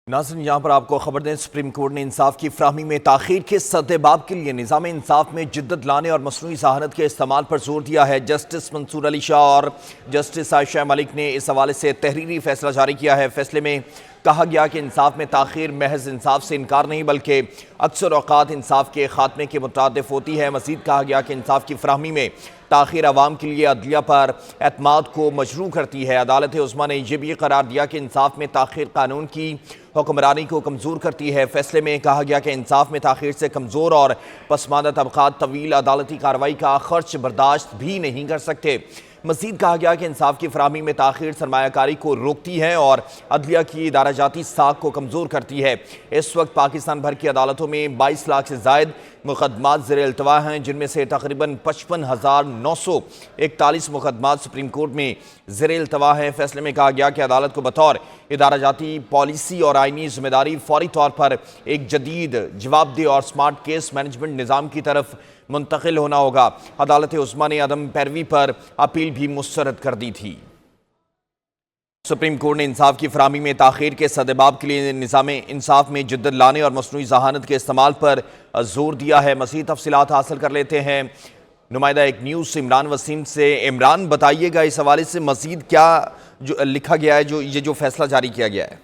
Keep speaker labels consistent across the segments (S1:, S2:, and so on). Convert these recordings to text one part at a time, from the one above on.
S1: ناظرین یہاں پر آپ کو خبر دیں، سپریم کورٹ نے انصاف کی فراہمی میں تاخیر کے سدباب کے لیے نظام انصاف میں جدت لانے اور مصنوعی ذہانت کے استعمال پر زور دیا ہے۔ جسٹس منصور علی شاہ اور جسٹس عائشہ ملک نے اس حوالے سے تحریری فیصلہ جاری کیا ہے۔ فیصلے میں کہا گیا کہ انصاف میں تاخیر محض انصاف سے انکار نہیں بلکہ اکثر اوقات انصاف کے خاتمے کے مترادف ہوتی ہے۔ مزید کہا گیا کہ انصاف کی فراہمی میں تاخیر عوام کے لیے عدلیہ پر اعتماد کو مجروح کرتی ہے۔ عدالت عظمیٰ نے یہ بھی قرار دیا کہ انصاف میں تاخیر قانون کی حکمرانی کو کمزور کرتی ہے۔ فیصلے میں کہا گیا کہ انصاف میں تاخیر سے کمزور اور پسماندہ طبقات طویل عدالتی کارروائی کا خرچ برداشت بھی نہیں کر سکتے۔ مزید کہا گیا کہ انصاف کی فراہمی میں تاخیر سرمایہ کاری کو روکتی ہے اور عدلیہ کی ادارہ جاتی ساکھ کو کمزور کرتی ہے۔ اس وقت پاکستان بھر کی عدالتوں میں 22 لاکھ سے زائد مقدمات زیر التوا ہیں، جن میں سے تقریباً 55,941 مقدمات سپریم کورٹ میں زیر التوا ہیں۔ فیصلے میں کہا گیا کہ عدالت کو بطور ادارہ جاتی پالیسی اور آئینی ذمہ داری فوری طور پر ایک جدید، جواب دہ اور سمارٹ کیس مینجمنٹ نظام کی طرف منتقل ہونا ہوگا۔ عدالت عظمیٰ نے عدم پیروی پر اپیل بھی مسترد کر دی تھی۔ سپریم کورٹ نے انصاف کی فراہمی میں تاخیر کے سدباب کے لیے نظام انصاف میں جدت لانے اور مصنوعی ذہانت کے استعمال پر زور دیا ہے۔ مزید تفصیلات حاصل کر لیتے ہیں نمائندہ ایک نیوز عمران وسیم سے۔ عمران، بتائیے گا اس حوالے سے مزید کیا لکھا گیا ہے، جو فیصلہ جاری کیا گیا ہے؟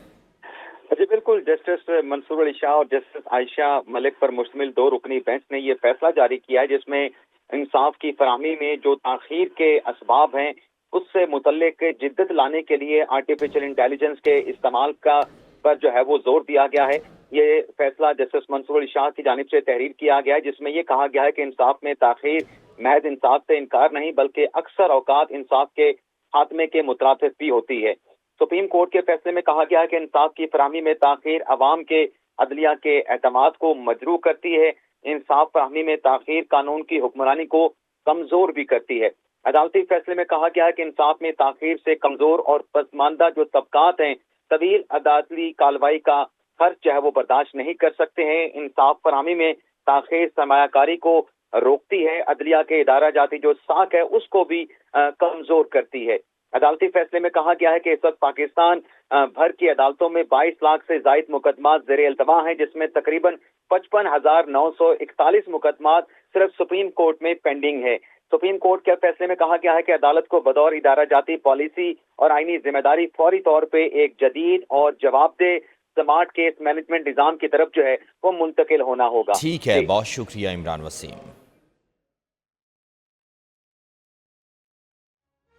S2: جی بالکل، جسٹس منصور علی شاہ اور جسٹس عائشہ ملک پر مشتمل 2 رکنی بینچ نے یہ فیصلہ جاری کیا ہے، جس میں انصاف کی فراہمی میں جو تاخیر کے اسباب ہیں اس سے متعلق جدت لانے کے لیے آرٹیفیشل انٹیلیجنس کے استعمال پر جو ہے وہ زور دیا گیا ہے۔ یہ فیصلہ جسٹس منصور علی شاہ کی جانب سے تحریر کیا گیا ہے، جس میں یہ کہا گیا ہے کہ انصاف میں تاخیر محض انصاف سے انکار نہیں بلکہ اکثر اوقات انصاف کے خاتمے کے مترادف بھی ہوتی ہے۔ سپریم کورٹ کے فیصلے میں کہا گیا ہے کہ انصاف کی فراہمی میں تاخیر عوام کے عدلیہ کے اعتماد کو مجروح کرتی ہے۔ انصاف فراہمی میں تاخیر قانون کی حکمرانی کو کمزور بھی کرتی ہے۔ عدالتی فیصلے میں کہا گیا ہے کہ انصاف میں تاخیر سے کمزور اور پسماندہ جو طبقات ہیں طویل عدالتی کارروائی کا خرچ جو ہے وہ برداشت نہیں کر سکتے ہیں۔ انصاف فراہمی میں تاخیر سرمایہ کاری کو روکتی ہے، عدلیہ کے ادارہ جاتی جو ساکھ ہے اس کو بھی کمزور کرتی ہے۔ عدالتی فیصلے میں کہا گیا ہے کہ اس وقت پاکستان بھر کی عدالتوں میں 22 لاکھ سے زائد مقدمات زیر التوا ہیں، جس میں تقریباً 55,941 مقدمات صرف سپریم کورٹ میں پینڈنگ ہے۔ سپریم کورٹ کے فیصلے میں کہا گیا ہے کہ عدالت کو بطور ادارہ جاتی پالیسی اور آئینی ذمہ داری فوری طور پہ ایک جدید اور جواب دہ سمارٹ کیس مینجمنٹ نظام کی طرف جو ہے وہ منتقل ہونا ہوگا۔
S1: ٹھیک ہے، بہت شکریہ عمران وسیم۔